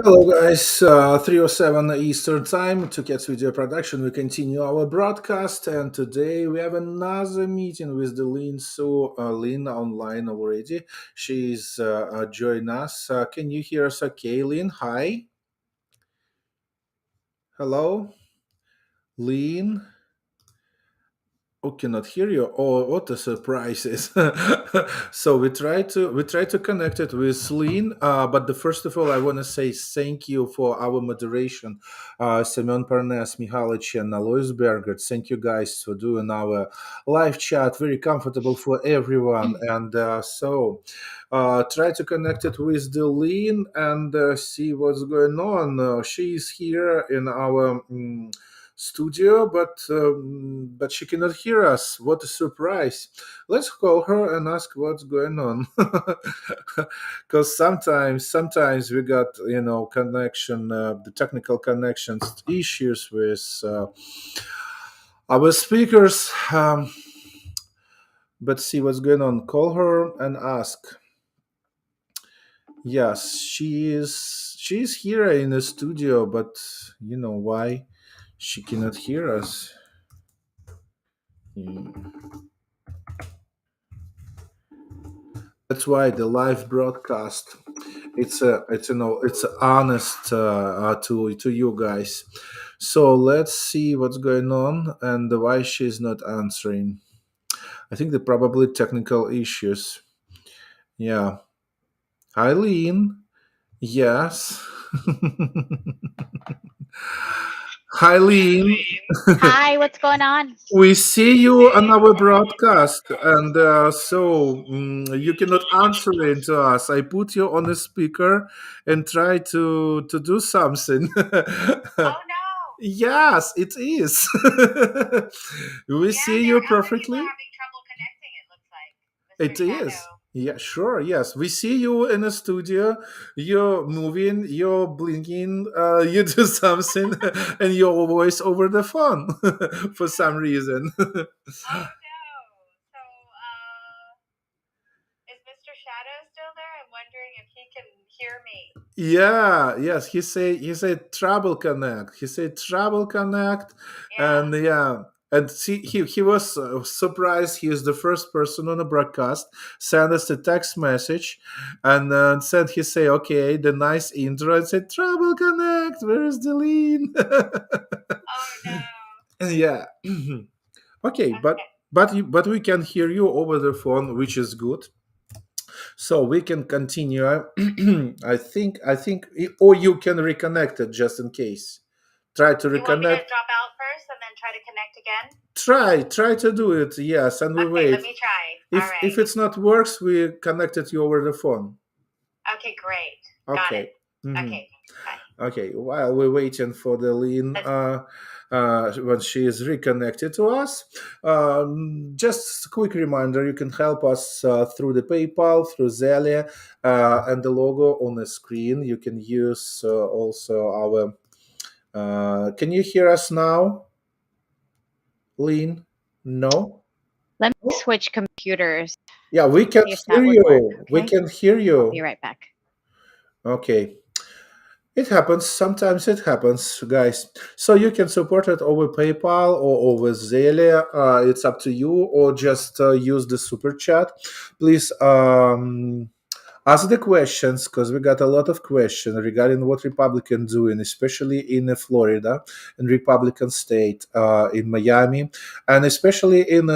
Hello, guys. 3:07 Eastern Time to Cats Video Production. We continue our broadcast, and today we have another meeting with the Lynn. So, Lynn online already. She's joined us. Can you hear us okay, Lynn? Hi. Hello, Lynn. Oh, cannot hear you. Oh, what a surprise is. So we try to connect it with Lynn. But the first of all, I want to say thank you for our moderation, Semyon Parnas, Mihalich, and Alois Berger. Thank you guys for doing our live chat. Very comfortable for everyone. And try to connect it with the Lynn and see what's going on. She's here in our studio, but she cannot hear us. What a surprise! Let's call her and ask what's going on. Because sometimes we got connection, the technical connections issues with our speakers. But see what's going on. Call her and ask. Yes, she's here in the studio, but you know why she cannot hear us. Hmm. That's why the live broadcast it's honest to you guys. So let's see what's going on and why she's not answering. I think they're probably technical issues. Yeah. Eileen. Yes. Eileen. Hi, what's going on? We see you on our broadcast, and you cannot answer it to us. I put you on the speaker and try to do something. Oh no. Yes, it is. We see you perfectly. Having trouble connecting, it looks like. It Mr. is. Yeah, sure. Yes, we see you in a studio. You're moving, you're blinking, you do something, and your voice over the phone for some reason. Oh no. So, is Mr. Shadow still there? I'm wondering if he can hear me. Yeah, yes, he said trouble connect. He said trouble connect, Yeah. and yeah, and see, he was surprised. He is the first person on the broadcast send us a text message, and said he say okay, the nice intro, and said trouble connect. Where is the lean? Oh no. Yeah. Okay, but Okay. but we can hear you over the phone, which is good. So we can continue. I think, or you can reconnect it just in case. Try to You want me to reconnect. drop out first and then try to connect again? Try to do it. Yes, and we Okay, wait. let me try. All If right. it's not works, we connected you over the phone. Okay, great. Got it. Okay. Mhm. Okay. Bye. Okay. While we're waiting for the Lynn, when she is reconnected to us, just a quick reminder: you can help us through the PayPal, through Zelle, and the logo on the screen. You can use also our. Can you hear us now, Lynn? No. Let me switch computers. Yeah, we can See if hear that would work. you. We Okay. can hear I'll be you. right back. Okay. It happens. Sometimes it happens, guys. So you can support it over PayPal or over Zelle. It's up to you, or just use the super chat. Please ask the questions because we got a lot of questions regarding what Republicans doing, especially in Florida, in Republican state, in Miami, and especially in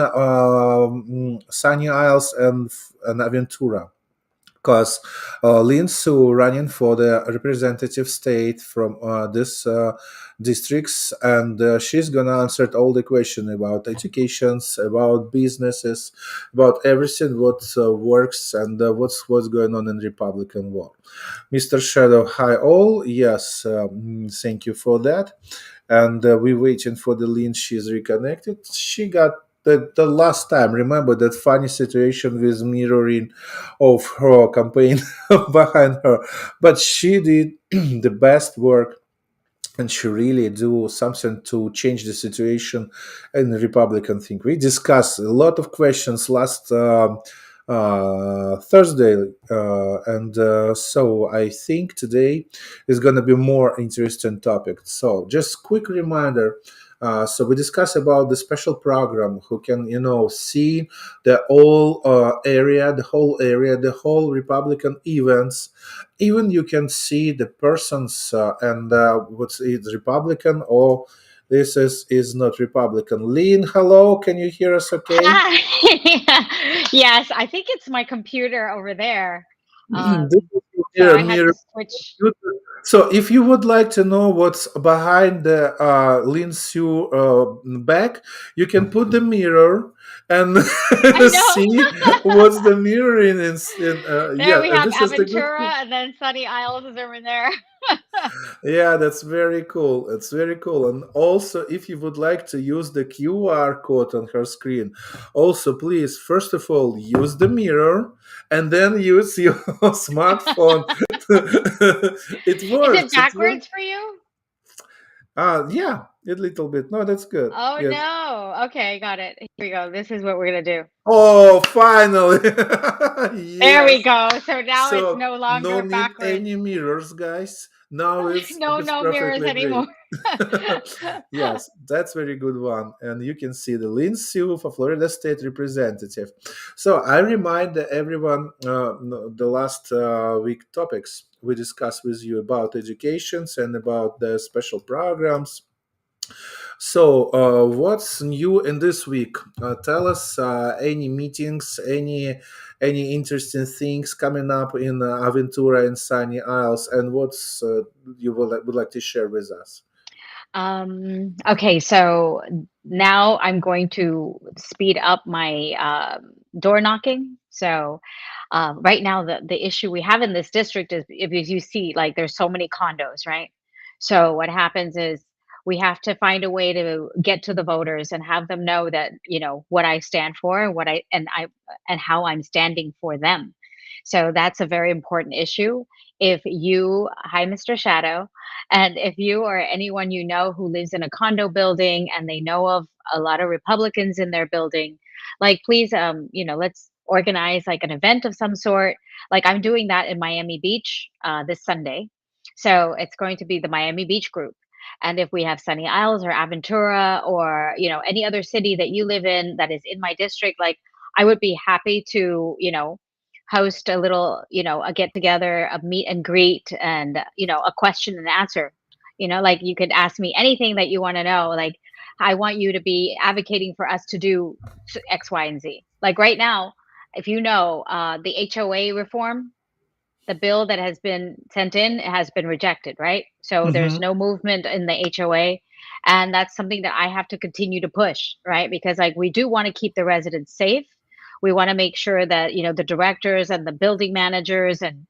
Sunny Isles and Aventura because Lynn Su running for the representative state from this districts, and she's gonna answer all the questions about educations, about businesses, about everything what works and what's going on in Republican world. Mr. Shadow, hi all. Yes, thank you for that. And we're waiting for the Lynn. She's reconnected. She got the last time. Remember that funny situation with mirroring of her campaign behind her, but she did the best work, and she really do something to change the situation in the Republican thing. We discussed a lot of questions last Thursday, and so I think today is going to be more interesting topic. So just quick reminder. So we discuss about the special program who can see the whole area, the whole Republican events. Even you can see the persons and what's it Republican or this is not Republican. Lynn, hello, can you hear us? Okay. Hi. Yes, I think it's my computer over there. This is So your I had mirror to switch. computer. So, if you would like to know what's behind the Lin Sue back, you can put the mirror and I know. see what's the mirror There yeah, we and have this is the good thing. Aventura and then Sunny Isles is over there. Yeah, that's very cool. It's very cool. And also, if you would like to use the QR code on her screen, also please, first of all, use the mirror and then use your smartphone. It Is it works. It works. backwards for you? Yeah, a little bit. No, that's good. Oh Yes. no. Okay, got it. Here we go. This is what we're gonna do. Oh, finally. There we Yes. go. So now it's So no no longer need backwards. any mirrors, guys. Now it's No, it's no mirrors perfectly great. anymore. Yes, that's very good one. And you can see the Lynn Sue for Florida State Representative. So I remind everyone the last week topics we discussed with you about educations and about the special programs. So, what's new in this week? Tell us any meetings, any interesting things coming up in Aventura and Sunny Isles, and what's you would like to share with us? Okay, so now I'm going to speed up my door knocking. So right now, the issue we have in this district is if you see, like, there's so many condos, right? So what happens is we have to find a way to get to the voters and have them know that what I stand for, and how I'm standing for them. So that's a very important issue. If you, hi, Mr. Shadow, and if you or anyone you know who lives in a condo building and they know of a lot of Republicans in their building, like, please, let's organize like an event of some sort. Like, I'm doing that in Miami Beach this Sunday. So it's going to be the Miami Beach group. And if we have Sunny Isles or Aventura or, any other city that you live in that is in my district, like, I would be happy to, host a little, a get together, a meet and greet, and, a question and answer. Like, you could ask me anything that you want to know. Like, I want you to be advocating for us to do X, Y, and Z. Like right now, if the HOA reform, the bill that has been sent in has been rejected, right? So there's Mm-hmm. no movement in the HOA. And that's something that I have to continue to push, right? Because, like, we do want to keep the residents safe. We want to make sure that, the directors and the building managers and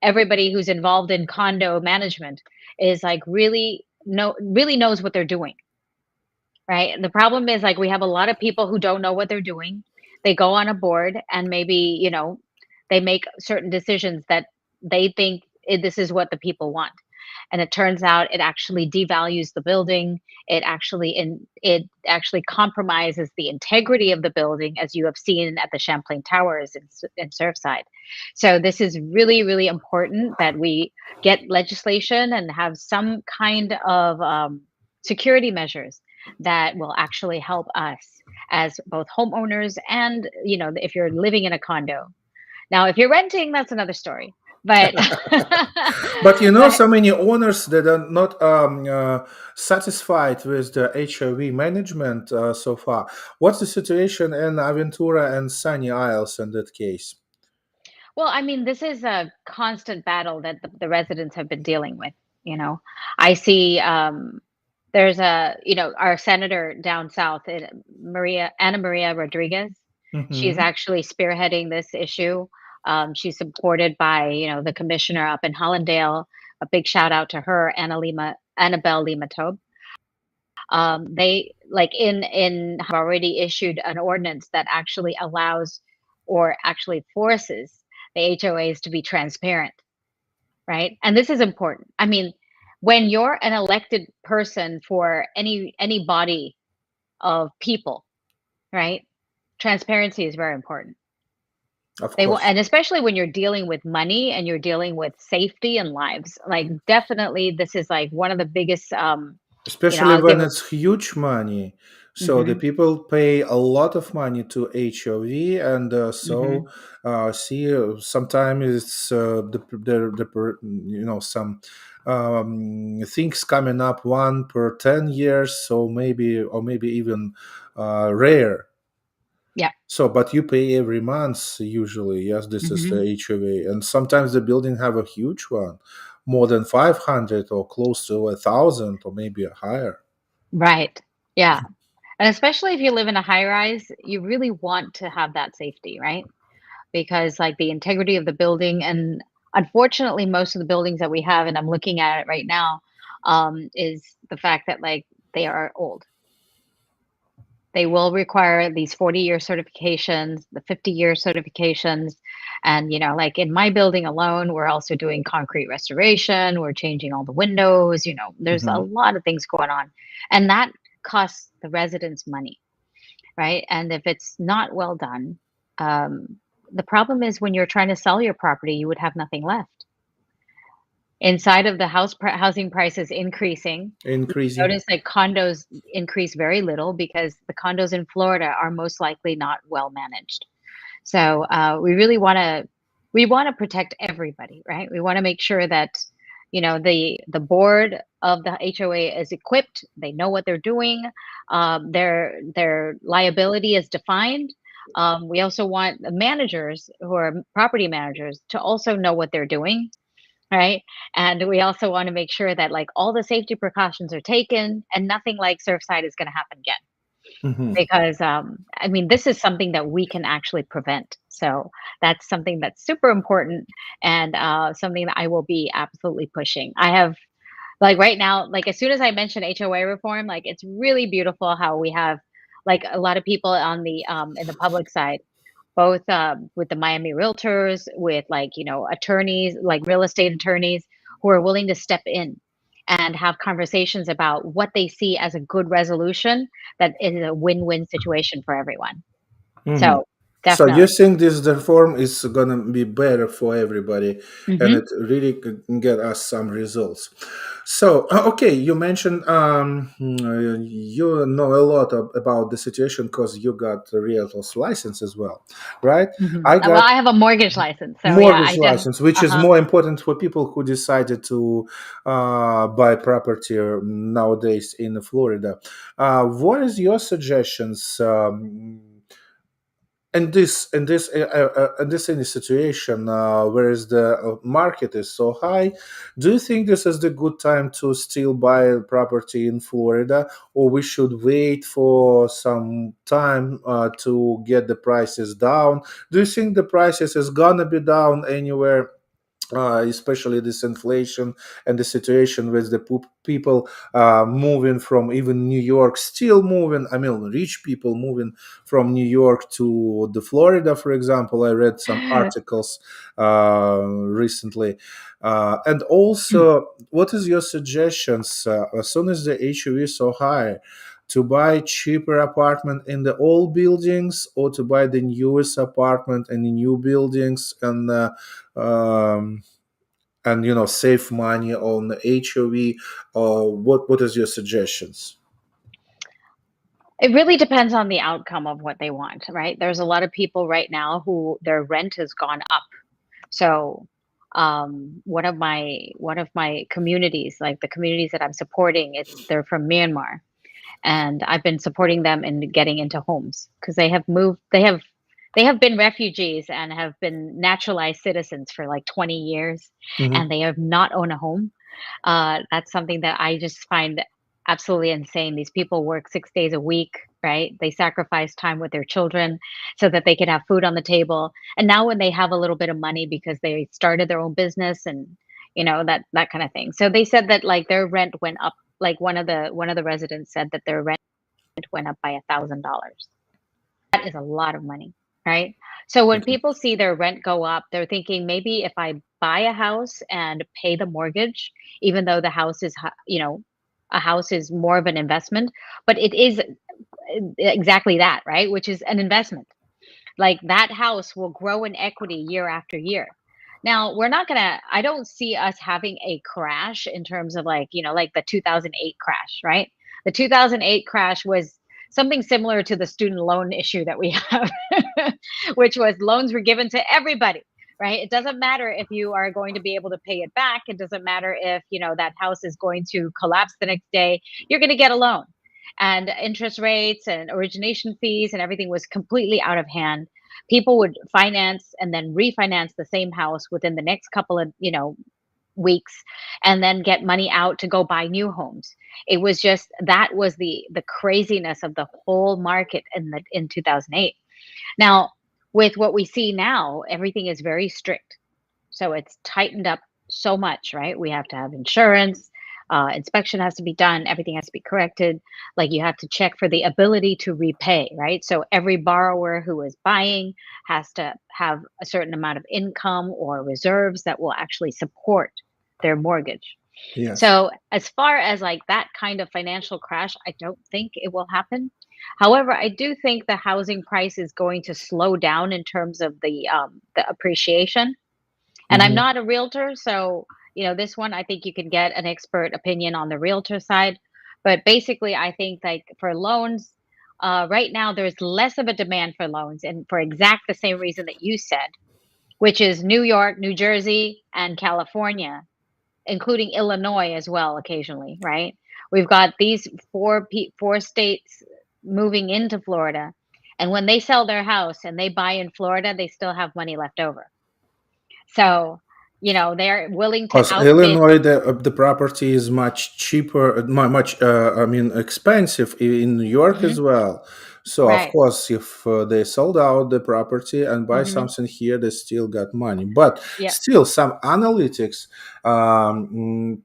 everybody who's involved in condo management is like really knows what they're doing, right? And the problem is, like, we have a lot of people who don't know what they're doing. They go on a board and maybe, they make certain decisions that they think this is what the people want. And it turns out it actually devalues the building. It actually compromises the integrity of the building, as you have seen at the Champlain Towers in Surfside. So this is really, really important that we get legislation and have some kind of security measures that will actually help us as both homeowners and, if you're living in a condo. Now, if you're renting, that's another story. But But but so many owners that are not satisfied with the HOV management so far. What's the situation in Aventura and Sunny Isles in that case? well, I mean, this is a constant battle that the residents have been dealing with. You know, I see there's our senator down south, Anna Maria Rodriguez. She's Mm-hmm. actually spearheading this issue. She's supported by the commissioner up in Hollandale. A big shout out to her, Annabelle Lima Tobe. They, like, in have already issued an ordinance that actually allows or actually forces the HOAs to be transparent, right? And this is important. I mean, when you're an elected person for any body of people, right? Transparency is very important. Of They will, course. and especially when you're dealing with money and you're dealing with safety and lives. Like, definitely, this is like one of the biggest. Especially I'll when give. it's huge money. So the Hmm. people pay a lot of money to HOV, and Hmm. see, sometimes it's some things coming up one per 10 years, so maybe or maybe even rare. Yeah. So, but you pay every month usually. Yes, this is the Hmm. HOV, and sometimes the building have a huge one, more than 500 or close to 1,000 or maybe higher. Right. Yeah. And especially if you live in a high rise, you really want to have that safety, right? Because like the integrity of the building, and unfortunately most of the buildings that we have, and I'm looking at it right now, is the fact that like they are old. They will require these 40-year certifications, the 50-year certifications. And, like in my building alone, we're also doing concrete restoration. We're changing all the windows. There's a Mhm. lot of things going on. And that costs the residents money, right? And if it's not well done, the problem is when you're trying to sell your property, you would have nothing left. Inside of the housing prices increasing, Increasing. notice that condos increase very little because the condos in Florida are most likely not well managed. So we want to protect everybody, right? We want to make sure that the board of the HOA is equipped. They know what they're doing. Their liability is defined. We also want the managers who are property managers to also know what they're doing, right? And we also want to make sure that like all the safety precautions are taken and nothing like Surfside is going to happen again. Mhm. Because I mean, this is something that we can actually prevent. So that's something that's super important, and something that I will be absolutely pushing. I have like right now, like as soon as I mention HOA reform, like it's really beautiful how we have like a lot of people on the in the public side, both with the Miami realtors, with like, attorneys, like real estate attorneys who are willing to step in and have conversations about what they see as a good resolution that is a win-win situation for everyone. Mhm. So So you definitely. think this reform is gonna be better for everybody, and Hmm. it really could get us some results. So okay, you mentioned you know a lot about the situation because you got a realtor's license as well, right? Hmm. I Well, got I have a mortgage license, so yeah, mortgage I did. license, which is Uh-huh. more important for people who decided to buy property nowadays in Florida. What is your suggestions? In this situation whereas the market is so high, do you think this is the good time to still buy a property in Florida, or we should wait for some time to get the prices down? Do you think the prices is gonna be down anywhere, especially this inflation and the situation with the people moving from even New York, still moving. I mean, rich people moving from New York to the Florida, for example. I read some articles recently, and also, what is your suggestions as soon as the HOV is so high? To buy cheaper apartment in the old buildings, or to buy the newest apartment in the new buildings, um, and save money on HOV? Or what is your suggestions? It really depends on the outcome of what they want, right? There's a lot of people right now who their rent has gone up. So, one of my communities, like the communities that I'm supporting, they're from Myanmar, and I've been supporting them in getting into homes because they have moved. They have been refugees and have been naturalized citizens for like 20 years, and Mhm. they have not owned a home. That's something that I just find absolutely insane. These people work 6 days a week, right? They sacrifice time with their children so that they can have food on the table. And now, when they have a little bit of money because they started their own business and that kind of thing. So they said that like their rent went up. Like one of the residents said that their rent went up by $1,000. That is a lot of money, right? So when It people see their rent go up, they're thinking maybe if I buy a house and pay the mortgage, even though the house is, a house is more of an investment, but it is exactly that, right? Which is an investment. Like that house will grow in equity year after year. Now, I don't see us having a crash in terms of like, like the 2008 crash, right? The 2008 crash was something similar to the student loan issue that we have, which was loans were given to everybody, right? It doesn't matter if you are going to be able to pay it back. It doesn't matter if, that house is going to collapse the next day. You're going to get a loan. And interest rates and origination fees and everything was completely out of hand. People would finance and then refinance the same house within the next couple of, weeks, and then get money out to go buy new homes. It was just that was the craziness of the whole market in 2008. Now, with what we see now, everything is very strict. So it's tightened up so much, right? We have to have insurance, inspection has to be done, everything has to be corrected. Like you have to check for the ability to repay, right? So every borrower who is buying has to have a certain amount of income or reserves that will actually support their mortgage. Yes. So as far as like that kind of financial crash, I don't think it will happen. However, I do think the housing price is going to slow down in terms of the appreciation. And I'm Mhm. not a realtor, so this one I think you can get an expert opinion on the realtor side. But basically, I think like for loans, right now there's less of a demand for loans, and for exact the same reason that you said, which is New York, New Jersey, and California, including Illinois as well occasionally, right? We've got these four states moving into Florida, and when they sell their house and they buy in Florida, they still have money left over. So, they're willing to Because outbid. Illinois, the property is much cheaper, much I mean expensive in New York Mhm. as well. So of Right. course, if they sold out the property and buy Mhm. something here, they still got money. But Yep. still, some analytics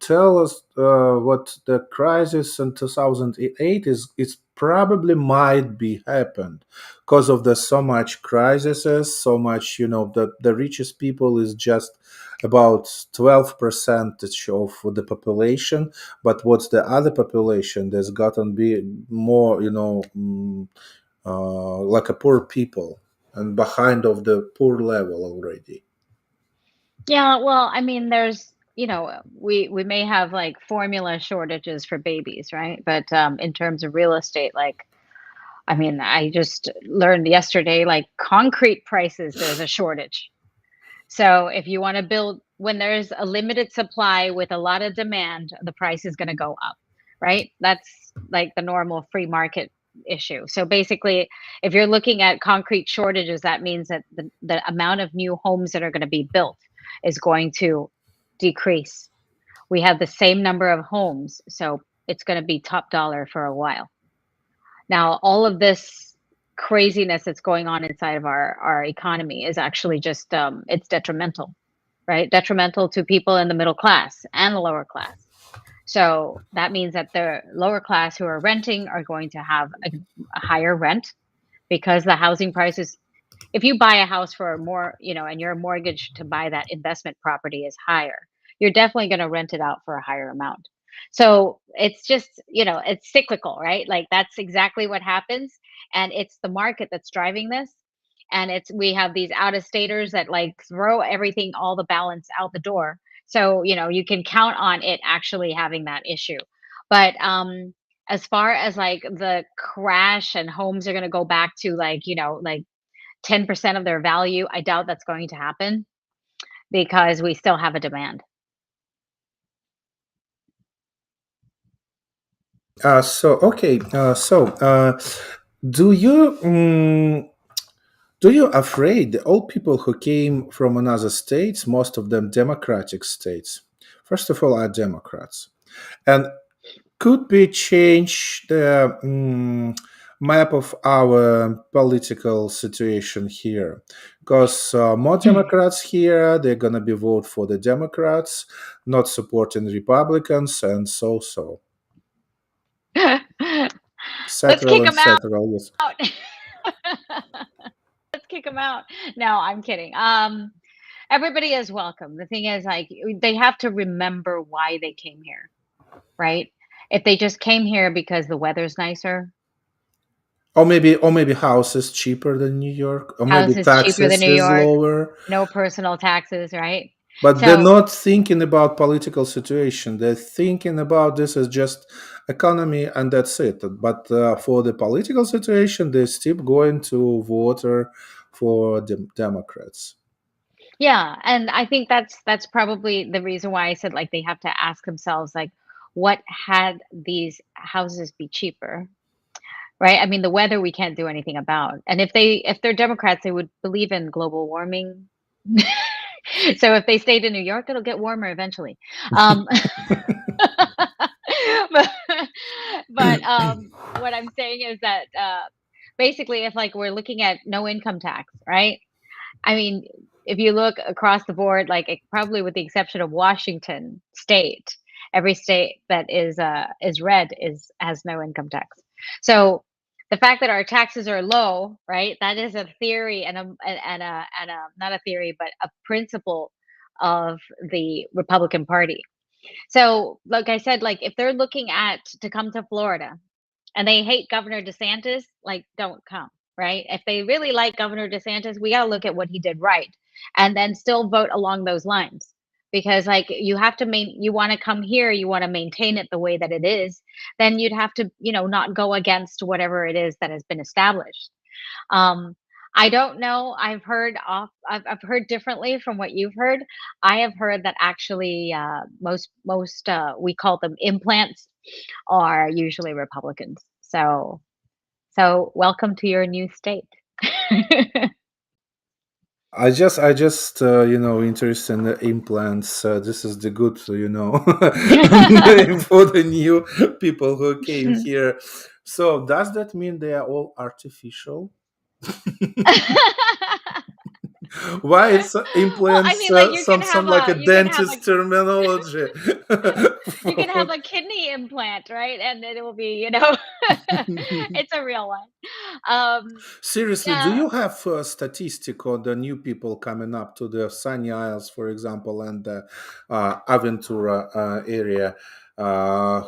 tell us what the crisis in 2008 is. It probably might be happened because of the so much crises, so much the richest people is just about 12% of the population, but what's the other population there's gotten be more like a poor people and behind of the poor level already. Yeah, well, I mean, there's, we may have like formula shortages for babies, right? But in terms of real estate, like, I mean, I just learned yesterday, like concrete prices, there's a shortage. So if you want to build, when there's a limited supply with a lot of demand, the price is going to go up, right? That's like the normal free market issue. So basically, if you're looking at concrete shortages, that means that the amount of new homes that are going to be built is going to decrease. We have the same number of homes, so it's going to be top dollar for a while. Now, all of this craziness that's going on inside of our economy is actually just it's detrimental, right? Detrimental to people in the middle class and the lower class. So that means that the lower class who are renting are going to have a higher rent because the housing prices. If you buy a house for more, and your mortgage to buy that investment property is higher, you're definitely going to rent it out for a higher amount. So it's just, it's cyclical, right? Like that's exactly what happens. And it's the market that's driving this. And we have these out of staters that like throw everything, all the balance out the door. So, you can count on it actually having that issue. But as far as like the crash and homes are going to go back to like, like 10% of their value, I doubt that's going to happen because we still have a demand. So okay, do you do you afraid all people who came from another states, most of them democratic states, first of all, are Democrats, and could we change the map of our political situation here? Because more Democrats here, they're going to be vote for the Democrats, not supporting Republicans, and so, Let's etc., kick them out. etc. Yes. Let's kick them out. No, I'm kidding. Everybody is welcome. The thing is, like, they have to remember why they came here, right? If they just came here because the weather's nicer, Or maybe house is cheaper than New York, or maybe House is cheaper than taxes New is York, lower. no personal taxes, right? But they're So, not thinking about political situation. They're thinking about this as just economy and that's it. But for the political situation, they're still going to vote for the Democrats. yeah, and I think that's probably the reason why I said like they have to ask themselves like what had these houses be cheaper, right? I mean, the weather we can't do anything about. And if they're Democrats, they would believe in global warming. So if they stayed in New York, it'll get warmer eventually. Um, but what I'm saying is that basically, if like we're looking at no income tax, right? I mean, if you look across the board, like probably with the exception of Washington State, every state that is red is has no income tax. So the fact that our taxes are low, right? That is a theory and a not a theory, but a principle of the Republican Party. So, like I said, like if they're looking at to come to Florida and they hate Governor DeSantis, like don't come, right? If they really like Governor DeSantis, we got to look at what he did right and then still vote along those lines. Because like you have to you want to come here, you want to maintain it the way that it is, then you'd have to, not go against whatever it is that has been established. Um, I don't know. I've heard differently from what you've heard. I have heard that actually most we call them implants are usually Republicans. So welcome to your new state. I just interested in the implants. This is the good, name for the new people who came here. So does that mean they are all artificial? Why it's Well, I implants? mean, like Some like a you can have dentist terminology. you can have a kidney implant, right? And it will be, it's a real one. Seriously, do Yeah. you have a statistic on the new people coming up to the Sunny Isles, for example, and the Aventura area?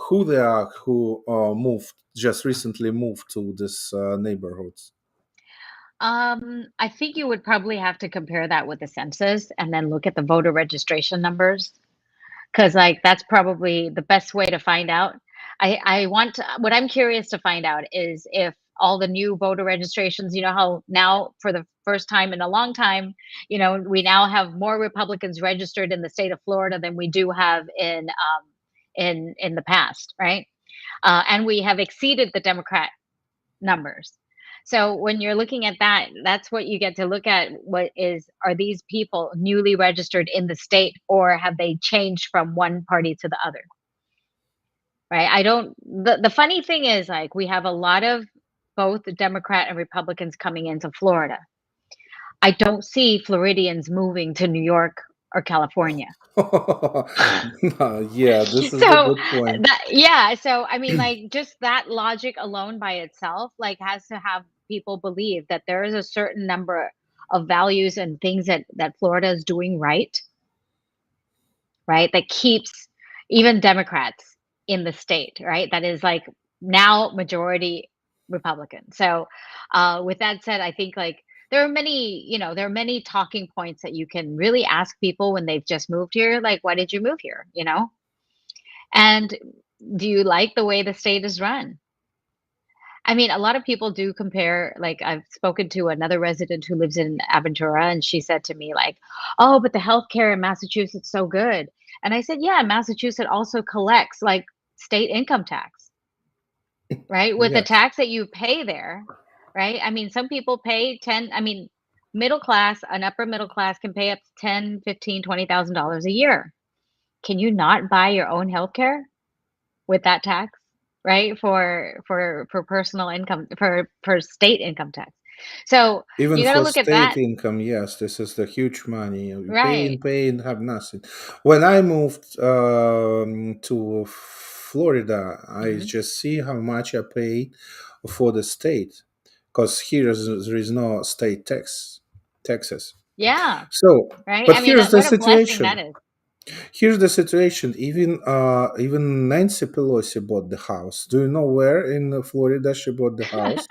Who they are? Who just recently moved to this neighborhoods? I think you would probably have to compare that with the census and then look at the voter registration numbers. 'Cause, like, that's probably the best way to find out. I want to what I'm curious to find out is if all the new voter registrations, how now for the first time in a long time, we now have more Republicans registered in the state of Florida than we do have in the past, right? And we have exceeded the Democrat numbers. So when you're looking at that, that's what you get to look at. Are these people newly registered in the state or have they changed from one party to the other? Right. The funny thing is like we have a lot of both Democrat and Republicans coming into Florida. I don't see Floridians moving to New York or California. Yeah, this is the So good point. so I mean like just that logic alone by itself like has to have people believe that there is a certain number of values and things that Florida is doing right, that keeps even Democrats in the state, right, that is like now majority Republican. So with that said, I think like there are many talking points that you can really ask people when they've just moved here, like why did you move here, and do you like the way the state is run? I mean, a lot of people do compare, like, I've spoken to another resident who lives in Aventura, and she said to me, like, oh, but the healthcare in Massachusetts so good. And I said, yeah, Massachusetts also collects like state income tax, right? With the Yes. tax that you pay there, right? I mean, some people pay 10, I mean, middle class, an upper middle class can pay up to 10, 15, $20,000 a year. Can you not buy your own healthcare with that tax, right? For personal income for state income tax. So Even you got to for look at state that, income, yes, this is the huge money. You right? pay and have nothing. When I moved to Florida, I Hmm. just see how much I pay for the state, because there is no state taxes. Yeah, So, right. but I mean, here's the what a blessing that situation. is. Here's the situation. Even Nancy Pelosi bought the house. Do you know where in Florida she bought the house?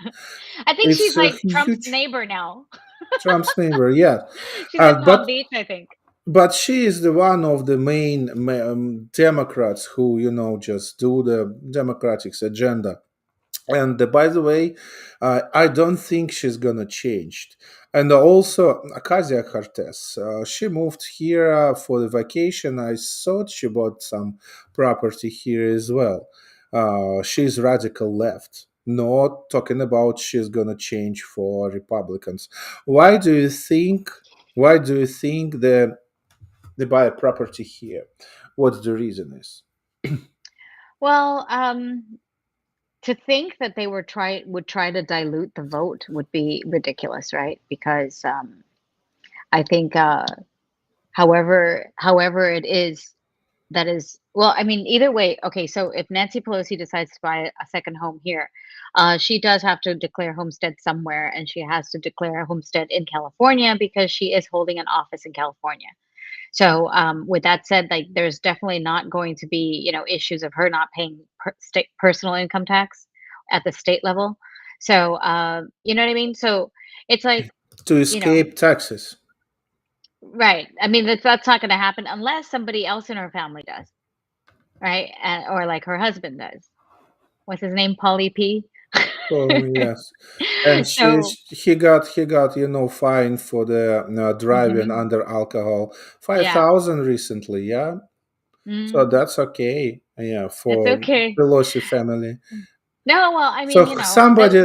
I think she's It's like Trump's huge. neighbor now. Trump's neighbor, yeah. She's in But Palm Beach, I think. she is the one of the main Democrats who just do the Democratic agenda. And by the way, I don't think she's gonna change. And also, Acacia Cortez, she moved here for the vacation. I thought she bought some property here as well. She's radical left. Not talking about she's gonna change for Republicans. Why do you think? Why do you think they buy a property here? What the reason is? Well, to think that they would try to dilute the vote would be ridiculous, right? Because I think however it is, that is, well, I mean, either way. Okay, so if Nancy Pelosi decides to buy a second home here, she does have to declare homestead somewhere, and she has to declare a homestead in California because she is holding an office in California. So, with that said, like, there's definitely not going to be, issues of her not paying state personal income tax at the state level. So, you know what I mean? So it's like, To you know, escape taxes. right. I mean, that's not going to happen unless somebody else in her family does, right? Or like her husband does. What's his name? Paulie P. Oh yes, and So, he got fined for the driving mhm, under alcohol, five yeah, thousand recently. Yeah, so mm, that's okay. Yeah, it's for okay. Pelosi family. No, well, I So mean, somebody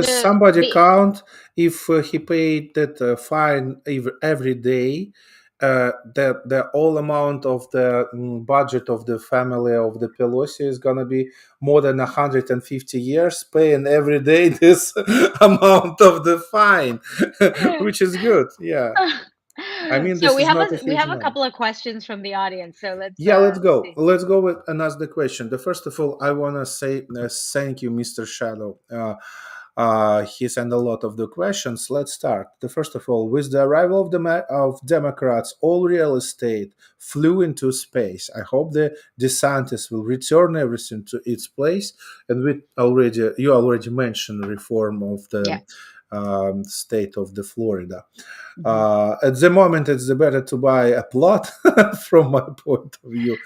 the count if he paid that fine every day. The all amount of the budget of the family of the Pelosi is gonna be more than 150 years paying every day this amount of the fine, which is good. Yeah, I mean So this is not a we huge have a money. couple of questions from the audience. So Yeah, let's let's go. see. Let's go with and ask the question. The first of all, I want to say thank you, Mr. Shadow. He sent a lot of the questions. Let's start. The first of all, with the arrival of of Democrats, all real estate flew into space. I hope the DeSantis will return everything to its place. And you already mentioned reform of Yeah. the state of the Florida. Mhm. At the moment, it's better to buy a plot, from my point of view.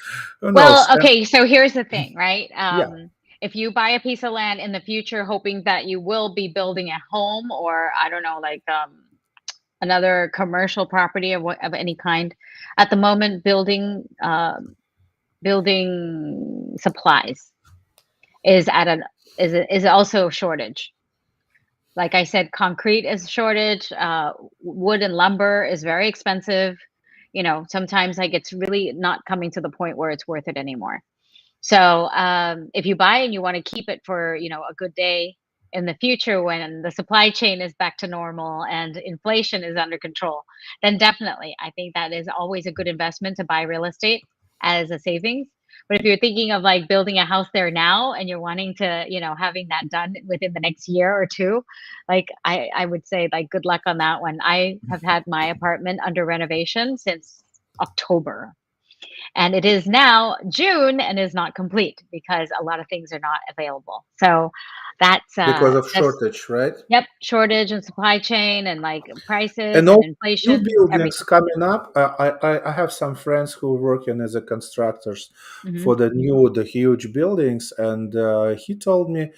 Who knows? Well, okay, so here's the thing, right? Yeah, If you buy a piece of land in the future hoping that you will be building a home, or I don't know, like another commercial property of any kind, at the moment building supplies is at an is also a shortage. Like I said, concrete is a shortage, wood and lumber is very expensive. Sometimes like it's really not coming to the point where it's worth it anymore. So, if you buy and you want to keep it for, a good day in the future when the supply chain is back to normal and inflation is under control, then definitely I think that is always a good investment to buy real estate as a savings. But if you're thinking of like building a house there now and you're wanting to, having that done within the next year or two, like I would say like good luck on that one. I have had my apartment under renovation since October, and it is now June and is not complete because a lot of things are not available. So that's because of just, shortage, right? yep, shortage and supply chain and like prices And and all new inflation, buildings everything. coming up. I have some friends who are working as a constructors Hmm. for the huge buildings, and he told me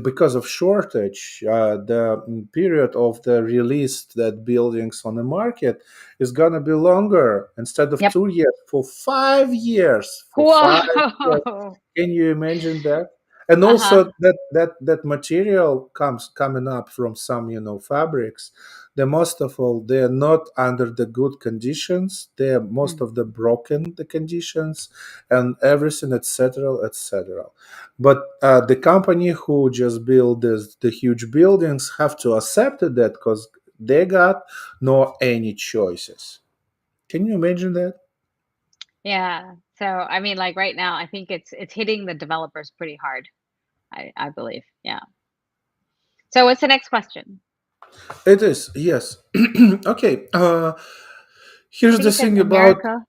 because of shortage, the period of the release that buildings on the market is gonna be longer instead of Yep. 2 years for 5 years. For 5 years, Whoa. can you imagine that? And Uh-huh. also that material comes coming up from some fabrics. The most of all, they are not under the good conditions. They are most Mm. of the broken the conditions and everything, etc., etc. But the company who just build the huge buildings have to accept that because they got no any choices. Can you imagine that? Yeah. So I mean, like right now, I think it's hitting the developers pretty hard. I believe. Yeah. So what's the next question? It is, yes. Okay. I Here's think the it said thing about America.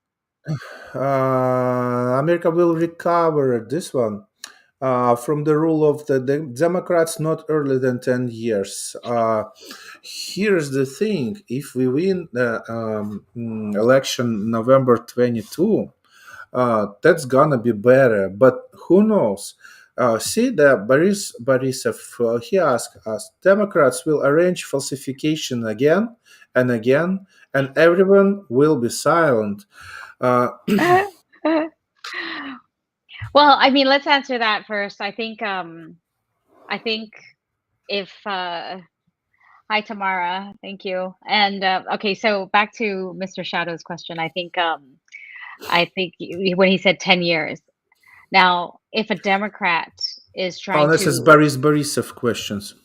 America will recover this one from the rule of the Democrats not early than 10 years. Here's the thing: if we win the election November 22, that's gonna be better. But who knows? See that Borisov, he asked us, Democrats will arrange falsification again and again, and everyone will be silent. Uh, Well, I mean, let's answer that first. I think if hi Tamara, thank you. And okay, so back to Mr. Shadow's question. When he said 10 years. Now, if a Democrat is oh, trying this is to Borisov questions,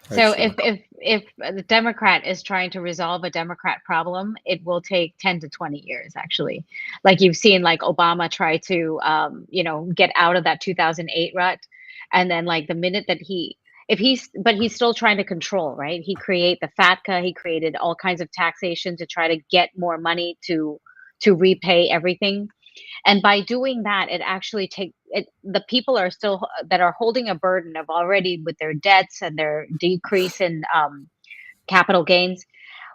so actually. if the Democrat is trying to resolve a Democrat problem, it will take 10 to 20 years actually. Like you've seen like Obama try to get out of that 2008 rut, and then like the minute that he's still trying to control, right? He create the FATCA, he created all kinds of taxation to try to get more money to repay everything. And by doing that, it actually the people are still that are holding a burden of already with their debts and their decrease in capital gains,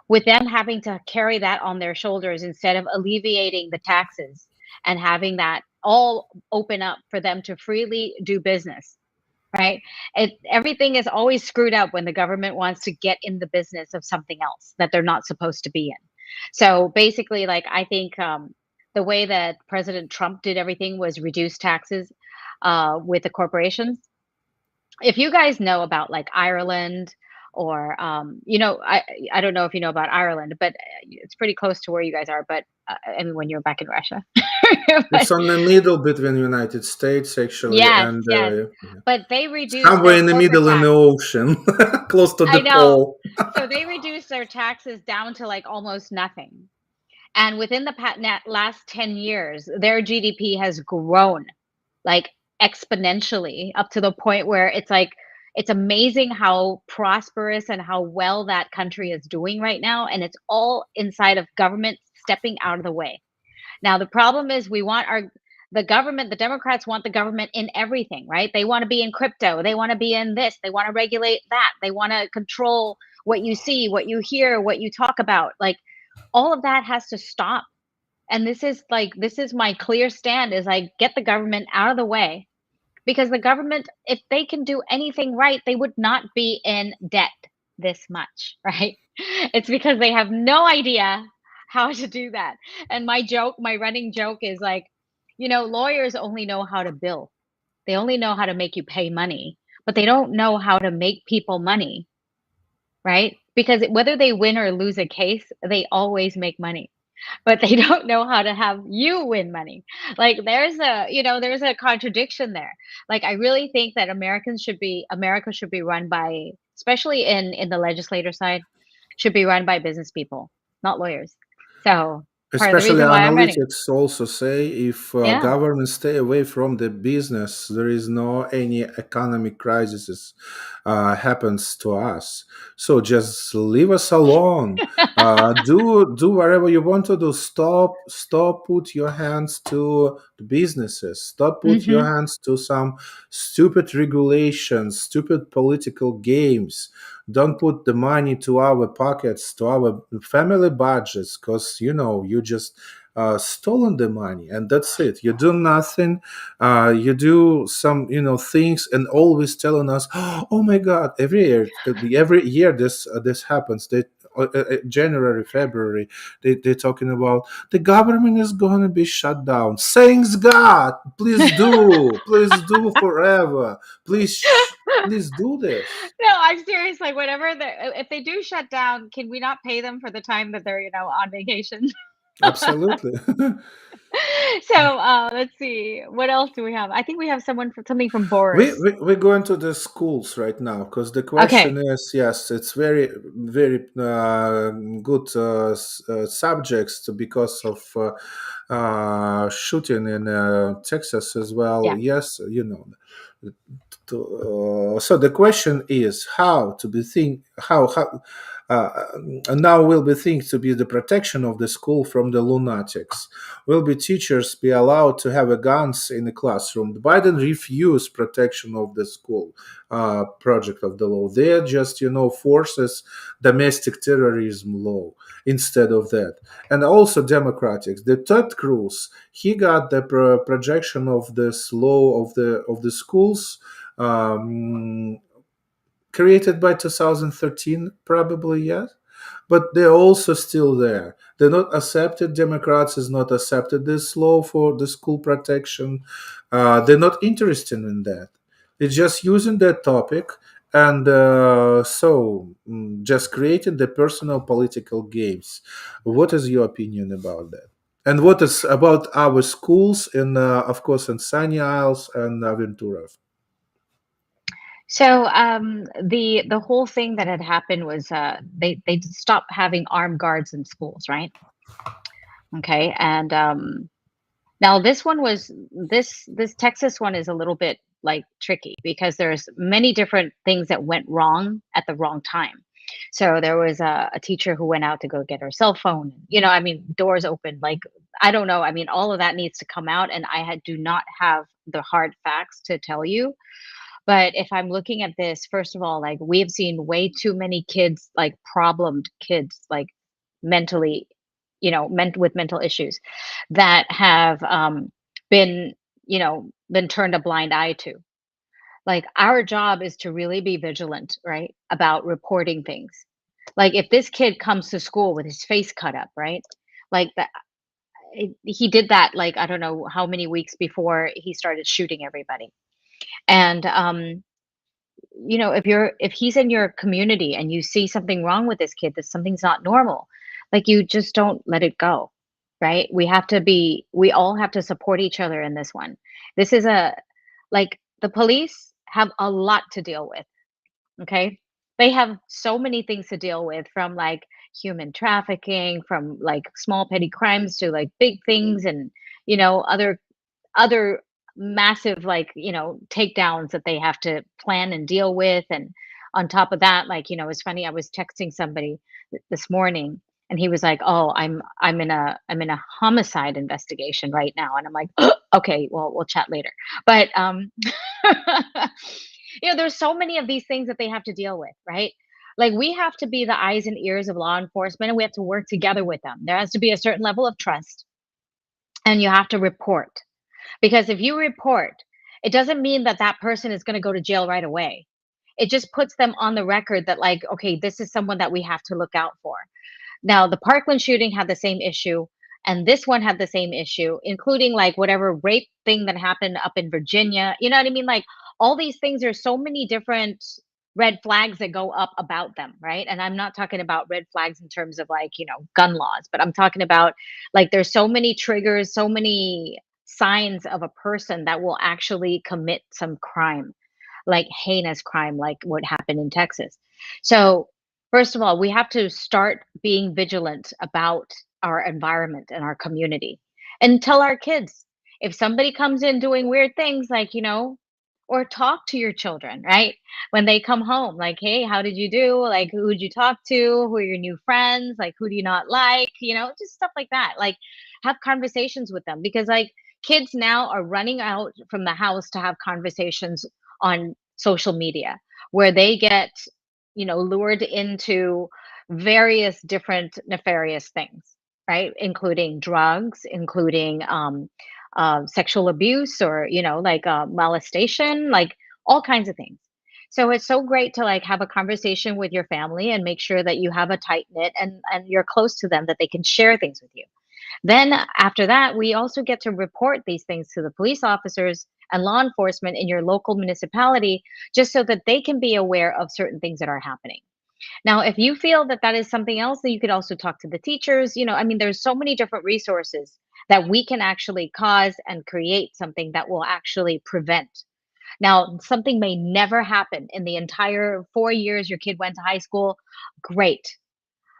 with them having to carry that on their shoulders instead of alleviating the taxes and having that all open up for them to freely do business, right? Everything is always screwed up when the government wants to get in the business of something else that they're not supposed to be in. So basically, like I think the way that President Trump did everything was reduce taxes with the corporations. If you guys know about like Ireland or I don't know if you know about Ireland, but it's pretty close to where you guys are. But I mean, when you're back in Russia, It's but on the middle between United States, actually, yes, and yes. But they reduced somewhere their in the corporate middle in the tax. ocean, close to I the know. pole. So they reduced their taxes down to like almost nothing. And within the last 10 years, their GDP has grown like exponentially up to the point where it's like, it's amazing how prosperous and how well that country is doing right now. And it's all inside of government stepping out of the way. Now, the problem is the government, the Democrats want the government in everything, right? They want to be in crypto. They want to be in this. They want to regulate that. They want to control what you see, what you hear, what you talk about. Like all of that has to stop. And this is my clear stand is like get the government out of the way, because the government, if they can do anything right, they would not be in debt this much, right? It's because they have no idea how to do that. And my running joke is like, lawyers only know how to bill. They only know how to make you pay money, but they don't know how to make people money, right? Because whether they win or lose a case, they always make money, but they don't know how to have you win money. Like there's a contradiction there. Like I really think that America should be run by, especially in the legislator side, should be run by business people, not lawyers. So part of the Especially reason why I'm running. analytics also say if Yeah. government stay away from the business, there is no any economic crisis happens to us. So just leave us alone. Do whatever you want to do. Stop. Put your hands to the businesses. Stop. Put your Hmm. hands to some stupid regulations, stupid political games. Don't put the money to our pockets, to our family budgets, because you just stolen the money, and that's it. You do nothing. You do some things, and always telling us, "Oh my God!" Every year this happens. January, February, they're talking about the government is going to be shut down. Thanks God, please do forever, please do this. No, I'm serious. Like whatever if they do shut down, can we not pay them for the time that they're on vacation? Absolutely. So let's see, what else do we have? I think we have something from we, Boris. we we're going to the schools right now because the question Okay. is, yes, it's very very good subjects because of shooting in Texas as well. Yeah. Yes, so the question is how to be think how And now will be things to be the protection of the school from the lunatics. Will be teachers be allowed to have a guns in the classroom? Biden refused protection of the school project of the law. They just, forces domestic terrorism law instead of that. And also Democrats. The Ted Cruz, he got the projection of this law of the schools. Um, Created by 2013, probably, yes, but they're also still there. They're not accepted. Democrats has not accepted this law for the school protection. They're not interested in that. They're just using that topic and just creating the personal political games. What is your opinion about that? And what is about our schools in, of course, in Sunny Isles and Ventura? So the whole thing that had happened was they stopped having armed guards in schools, right? Okay, and now this Texas one is a little bit like tricky because there's many different things that went wrong at the wrong time. So there was a teacher who went out to go get her cell phone. I mean, doors open. Like I don't know. I mean, all of that needs to come out, and do not have the hard facts to tell you. But if I'm looking at this, first of all, like we've seen way too many kids, like problemed kids, like mentally, with mental issues that have been, been turned a blind eye to. Like our job is to really be vigilant, right? About reporting things. Like if this kid comes to school with his face cut up, right? Like that he did that like I don't know how many weeks before he started shooting everybody. And if he's in your community and you see something wrong with this kid, that something's not normal, like you just don't let it go, right? We all have to support each other in this one. This is like the police have a lot to deal with. Okay, they have so many things to deal with, from like human trafficking, from like small petty crimes to like big things, and other massive, like, takedowns that they have to plan and deal with. And on top of that, like, it's funny, I was texting somebody this morning, and he was like, "Oh, I'm in a homicide investigation right now." And I'm like, "Okay, well, we'll chat later." But there's so many of these things that they have to deal with, right? Like we have to be the eyes and ears of law enforcement, and we have to work together with them. There has to be a certain level of trust, and you have to report, because if you report, it doesn't mean that that person is going to go to jail right away. It just puts them on the record that, like, okay, this is someone that we have to look out for. Now, the Parkland shooting had the same issue, and this one had the same issue, including like whatever rape thing that happened up in Virginia. You know what I mean? Like all these things, there's so many different red flags that go up about them, right? And I'm not talking about red flags in terms of like, gun laws, but I'm talking about like there's so many triggers, so many signs of a person that will actually commit some crime, like heinous crime, like what happened in Texas. So, first of all, we have to start being vigilant about our environment and our community, and tell our kids if somebody comes in doing weird things, like, or talk to your children, right? When they come home, like, hey, how did you do? Like, who did you talk to? Who are your new friends? Like, who do you not like? Just stuff like that. Like, have conversations with them, because, like, kids now are running out from the house to have conversations on social media, where they get, lured into various different nefarious things, right? Including drugs, including sexual abuse, or, like molestation, like all kinds of things. So it's so great to like have a conversation with your family and make sure that you have a tight knit, and you're close to them, that they can share things with you. Then after that, we also get to report these things to the police officers and law enforcement in your local municipality, just so that they can be aware of certain things that are happening. Now, if you feel that that is something else, then you could also talk to the teachers. I mean, there's so many different resources that we can actually cause and create something that will actually prevent. Now, something may never happen in the entire 4 years your kid went to high school. Great,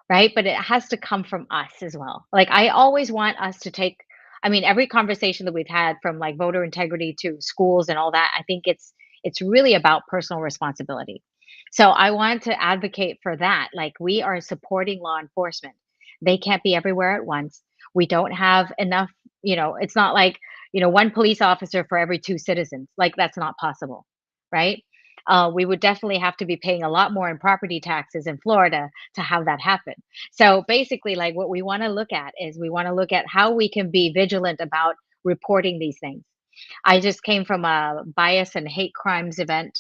right? But it has to come from us as well. Like I always want us to take, I mean, every conversation that we've had, from like voter integrity to schools and all that, I think it's really about personal responsibility. So I want to advocate for that. Like, we are supporting law enforcement. They can't be everywhere at once. We don't have enough, it's not like, one police officer for every two citizens. Like, that's not possible, right? We would definitely have to be paying a lot more in property taxes in Florida to have that happen. So basically, like, what we want to look at is we want to look at how we can be vigilant about reporting these things. I just came from a bias and hate crimes event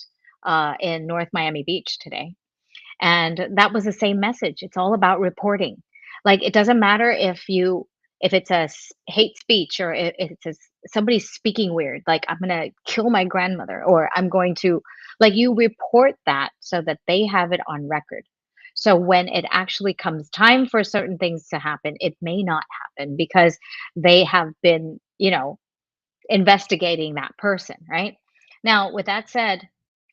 in North Miami Beach today. And that was the same message. It's all about reporting. Like, it doesn't matter if it's a hate speech, or if it's somebody speaking weird, like, I'm going to kill my grandmother, or I'm going to, like, you report that so that they have it on record. So when it actually comes time for certain things to happen, it may not happen because they have been, investigating that person, right? Now, with that said,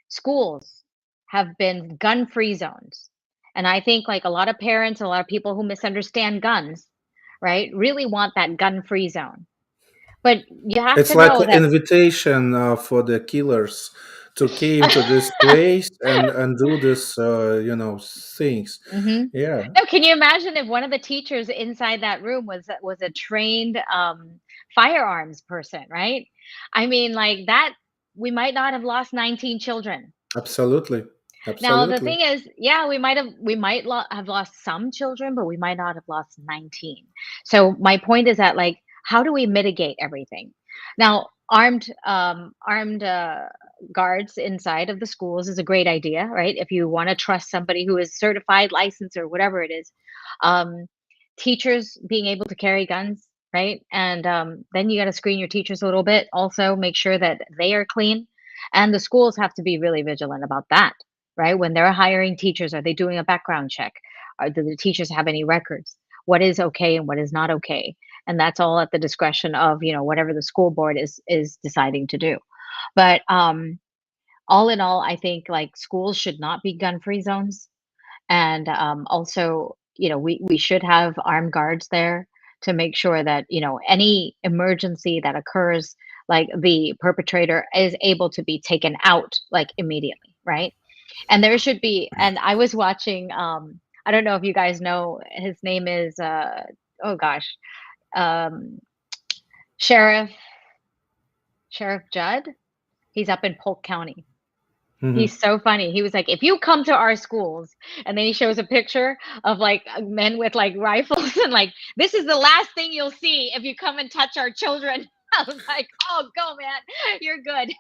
schools have been gun-free zones. And I think, like, a lot of parents, a lot of people who misunderstand guns, right, really want that gun-free zone. But you have It's to like know an that. invitation for the killers to came to this place and do this, things. Mhm. Yeah, No, can you imagine if one of the teachers inside that room was a trained firearms person, right? I mean, like that, we might not have lost 19 children. absolutely, Now, the absolutely. thing is, yeah, we might have lost some children, but we might not have lost 19. So my point is that, like, how do we mitigate everything? Now, armed guards inside of the schools is a great idea, right? If you want to trust somebody who is certified, licensed, or whatever it is. Um, Teachers being able to carry guns, right? And then you got to screen your teachers a little bit. Also, make sure that they are clean, and the schools have to be really vigilant about that, right? When they're hiring teachers, are they doing a background check? Do the teachers have any records? What is okay and what is not okay? And that's all at the discretion of, whatever the school board is deciding to do. But all in all, I think, like, schools should not be gun-free zones. And also, we should have armed guards there to make sure that, any emergency that occurs, like, the perpetrator is able to be taken out, like, immediately, right? And there should be, and I was watching, I don't know if you guys know, his name is, oh gosh, um, Sheriff Sheriff Judd. He's up in Polk County. Hmm. He's so funny. He was like, "If you come to our schools," and then he shows a picture of, like, men with, like, rifles, and, like, "This is the last thing you'll see if you come and touch our children." I was like, "Oh, go, man. You're good."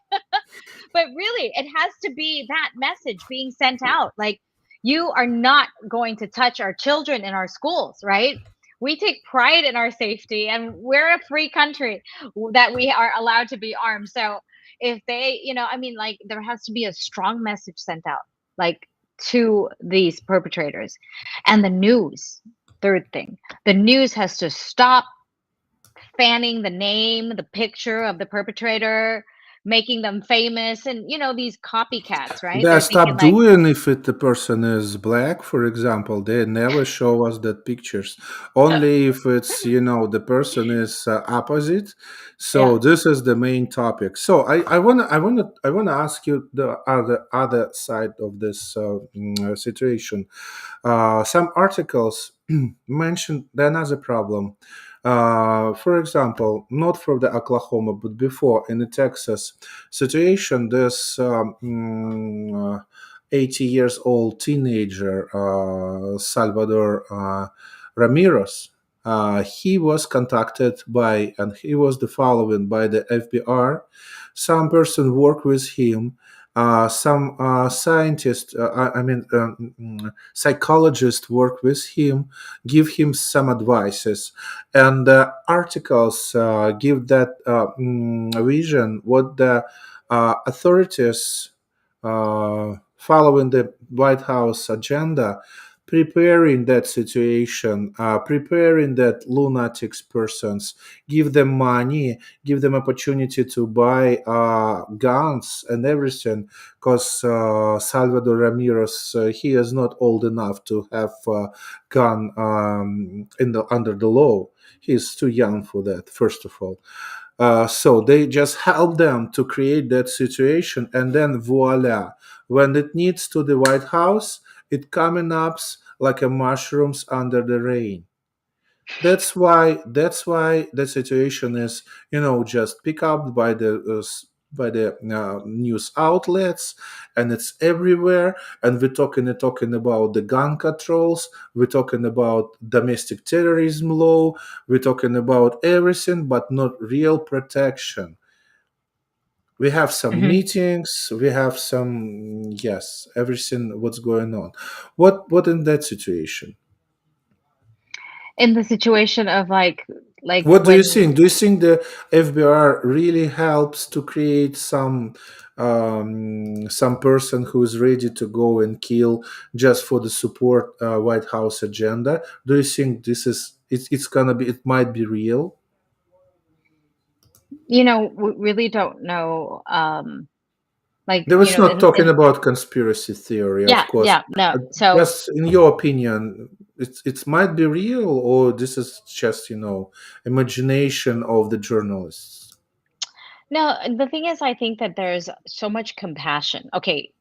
But really, it has to be that message being sent out. Like, you are not going to touch our children in our schools, right? We take pride in our safety, and we're a free country that we are allowed to be armed. So if they, I mean, like, there has to be a strong message sent out, like, to these perpetrators. And the news, third thing, the news has to stop fanning the name, the picture of the perpetrator, making them famous, and, these copycats, right? They They're thinking, stop like, doing if the person is black, for example. They never show us that pictures. Only if it's the person is opposite. yeah, So this is the main topic. So I wanna ask you the other side of this situation. Some articles mentioned another problem. For example, not from the Oklahoma, but before in the Texas situation, this 80 years old teenager, Salvador Ramirez, he was contacted by, and he was the following by the FBI. Some person worked with him. Some scientists, psychologists work with him, give him some advices, and articles give that vision what the authorities following the White House agenda, preparing that situation, preparing that lunatics persons, give them money, give them opportunity to buy guns and everything, because Salvador Ramirez, he is not old enough to have a gun under the law. He's too young for that, first of all. So they just help them to create that situation, and then voila, When it needs to the White House, it coming up like a mushrooms under the rain. That's why the situation is, just picked up by the news outlets, and it's everywhere. And we're talking about the gun controls, we're talking about domestic terrorism law, we're talking about everything but not real protection. We have some Hmm. meetings, we have some, yes, everything what's going on. What in that situation? In the situation of like What do you when think? Do you think the FBR really helps to create some person who is ready to go and kill just for the support White House agenda? Do you think it's gonna be, it might be real? we really don't know, like, They was not talking about conspiracy theory, of yeah, course. yeah, no. Uh, So Just in your opinion, it might be real, or this is just imagination of the journalists. no, the thing is, I think that there's so much compassion. Okay,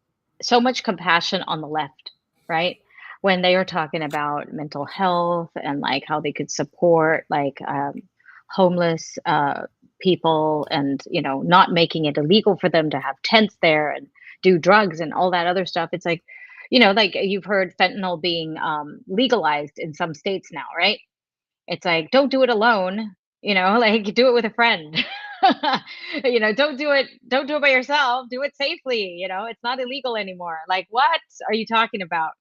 so much compassion on the left, right? When they are talking about mental health and like how they could support like homeless people, and not making it illegal for them to have tents there and do drugs and all that other stuff. It's like, like you've heard fentanyl being legalized in some states now, right? It's like, don't do it alone, like do it with a friend. Don't do it by yourself. Do it safely, it's not illegal anymore. Like, what are you talking about?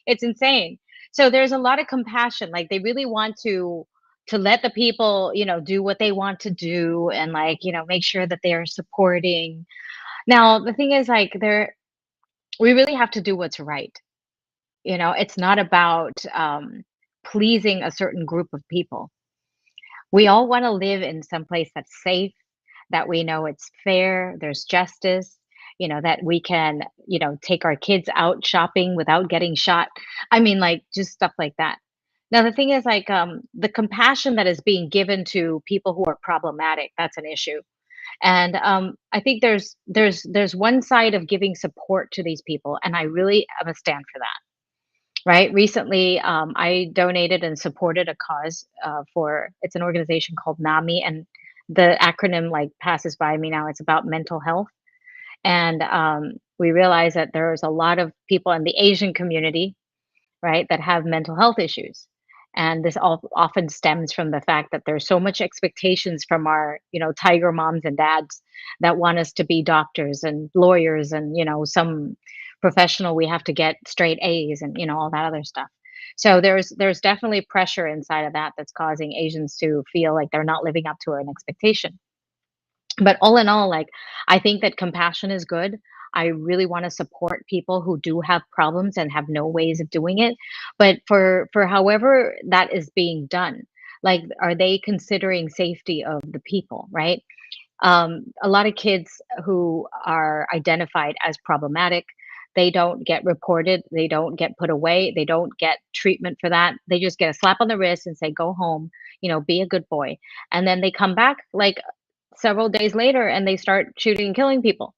It's insane. So there's a lot of compassion. Like they really want to let the people, do what they want to do, and like, make sure that they are supporting. Now, the thing is like we really have to do what's right. It's not about pleasing a certain group of people. We all want to live in some place that's safe, that we know it's fair, there's justice, that we can, take our kids out shopping without getting shot. I mean, like, just stuff like that. Now, the thing is, like, the compassion that is being given to people who are problematic, that's an issue. And I think there's one side of giving support to these people, and I really am a stand for that. Right. Recently, I donated and supported a cause for, it's an organization called NAMI, and the acronym like passes by me now. It's about mental health, and we realize that there's a lot of people in the Asian community, right, that have mental health issues, and this often stems from the fact that there's so much expectations from our, tiger moms and dads that want us to be doctors and lawyers, and some professional, we have to get straight A's, and all that other stuff. So there's definitely pressure inside of that that's causing Asians to feel like they're not living up to an expectation. But all in all, like, I think that compassion is good. I really want to support people who do have problems and have no ways of doing it. But for however that is being done, like, are they considering safety of the people, right? A lot of kids who are identified as problematic, they don't get reported, they don't get put away, they don't get treatment for that. They just get a slap on the wrist and say, go home, be a good boy. And then they come back like several days later and they start shooting and killing people.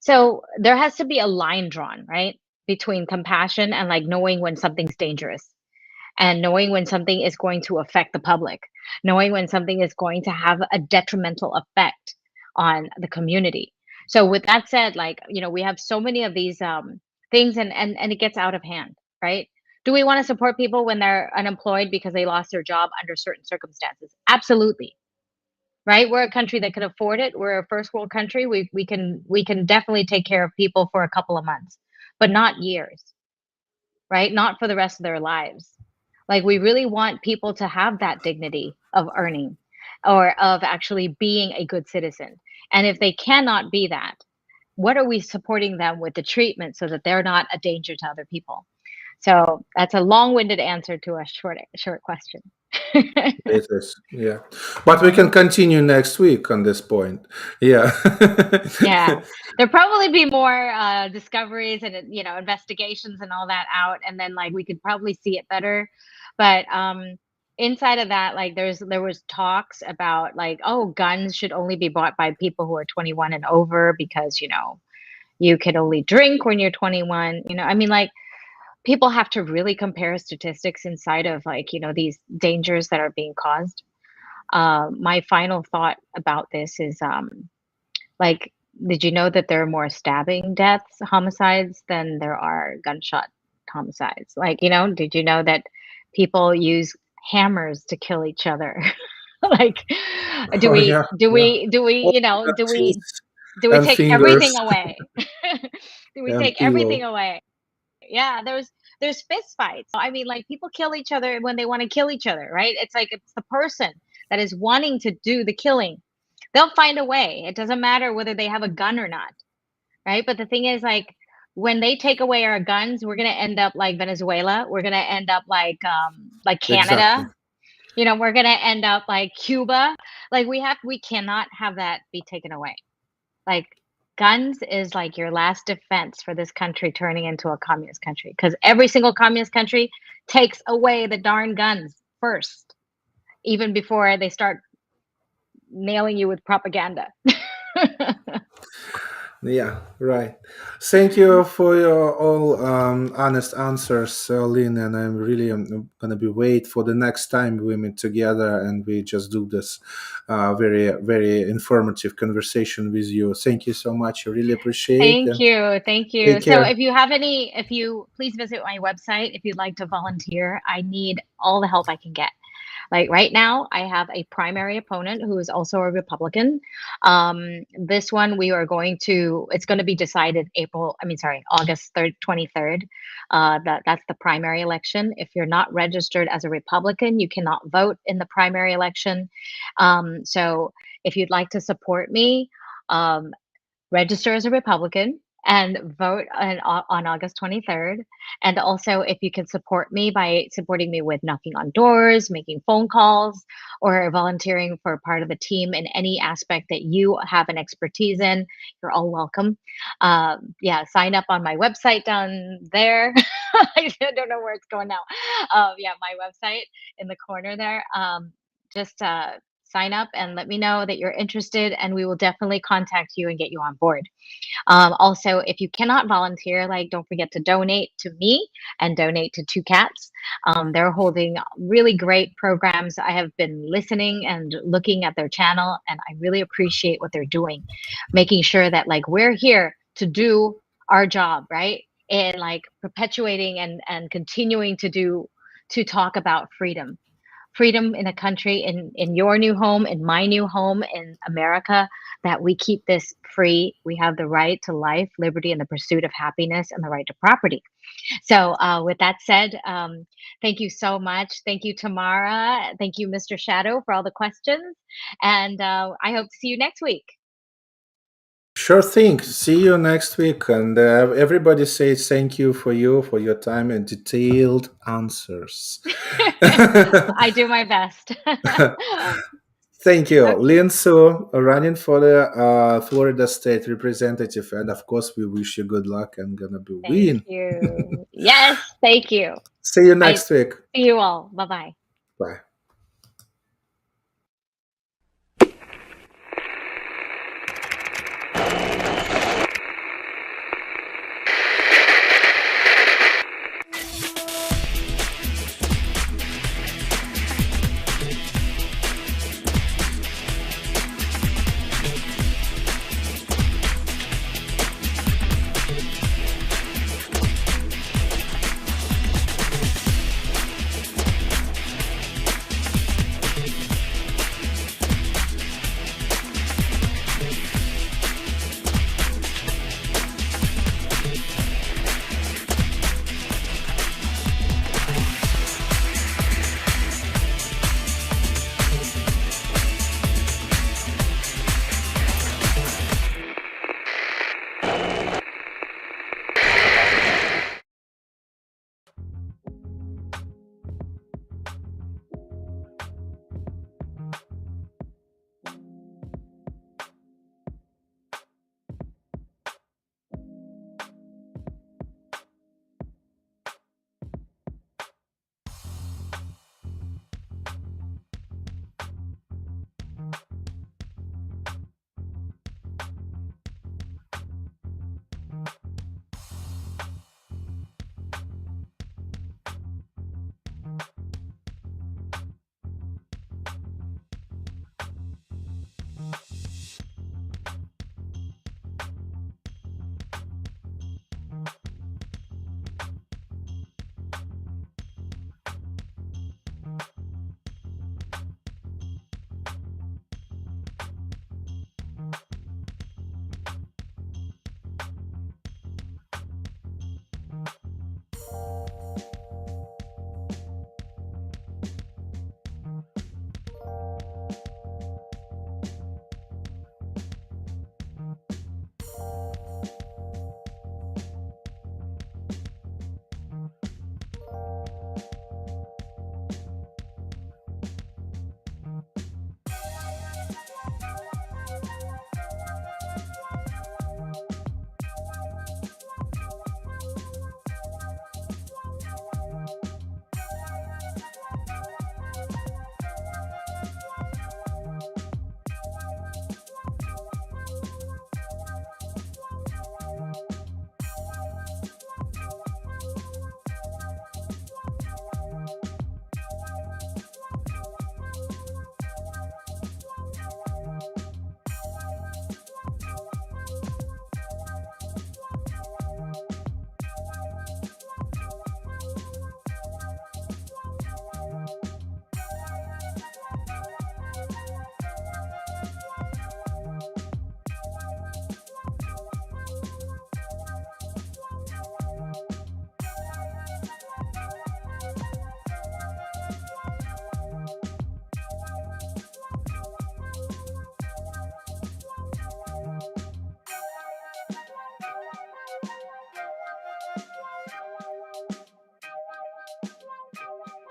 So there has to be a line drawn, right? Between compassion and like knowing when something's dangerous, and knowing when something is going to affect the public, knowing when something is going to have a detrimental effect on the community. So with that said, like, we have so many of these things, and it gets out of hand, right? Do we want to support people when they're unemployed because they lost their job under certain circumstances? Absolutely. Right? We're a country that can afford it. We're a first world country. We can definitely take care of people for a couple of months, but not years, right? Not for the rest of their lives. Like, we really want people to have that dignity of earning, or of actually being a good citizen. And if they cannot be that, what are we supporting them with the treatment so that they're not a danger to other people? So that's a long-winded answer to a short question. It is, yeah. But we can continue next week on this point. Yeah. Yeah, there'll probably be more discoveries and investigations and all that out, and then like we could probably see it better. But inside of that, like there was talks about like, oh, guns should only be bought by people who are 21 and over, because You can only drink when you're 21. I mean, like, people have to really compare statistics inside of, like, these dangers that are being caused. My final thought about this is, like, did you know that there are more stabbing deaths, homicides, than there are gunshot homicides? Like, did you know that people use hammers to kill each other? Like, do Oh we yeah, do yeah. we do we All you know do teeth we do we and take fingers everything away? Do we and take everything pillow. away? Yeah, there's fist fights. I mean, like, people kill each other when they want to kill each other, right? It's like it's the person that is wanting to do the killing. They'll find a way. It doesn't matter whether they have a gun or not, right? But the thing is, like, when they take away our guns, we're gonna end up like Venezuela. We're gonna end up like Exactly. Canada. We're gonna end up like Cuba. Like, we cannot have that be taken away. Like, guns is like your last defense for this country turning into a communist country, because every single communist country takes away the darn guns first, even before they start nailing you with propaganda. Yeah, right. Thank you for your all honest answers, Lynn. And I'm really gonna be wait for the next time we meet together and we just do this very very informative conversation with you. Thank you so much. I really appreciate Thank it. you. Thank you. Take So care. if you please visit my website if you'd like to volunteer. I need all the help I can get. Like, right now, I have a primary opponent who is also a Republican. This one it's going to be decided August 3rd, 23rd. That's the primary election. If you're not registered as a Republican, you cannot vote in the primary election. So if you'd like to support me, um, register as a Republican and vote on August 23rd. And also, if you can support me by supporting me with knocking on doors, making phone calls, or volunteering for part of the team in any aspect that you have an expertise in, you're all welcome. Yeah, sign up on my website down there. I don't know where it's going now. Yeah, my website in the corner there. Just sign up and let me know that you're interested, and we will definitely contact you and get you on board. Also, if you cannot volunteer, like, don't forget to donate to me and donate to Two Cats. They're holding really great programs. I have been listening and looking at their channel, and I really appreciate what they're doing, making sure that, like, we're here to do our job, right? And, like, perpetuating and continuing to talk about freedom in a country, in your new home, in my new home in America, that we keep this free. We have the right to life, liberty, and the pursuit of happiness, and the right to property. So, with that said, thank you so much. Thank you, Tamara. Thank you, Mr. Shadow, for all the questions. And I hope to see you next week. Sure thing. See you next week. And everybody says thank you for your time and detailed answers. I do my best. Thank you. Okay. Lynn Su, running for the Florida State Representative. And of course, we wish you good luck and gonna be Thank win. you. Yes, thank you. See you I next week. see you all. Bye bye. Bye.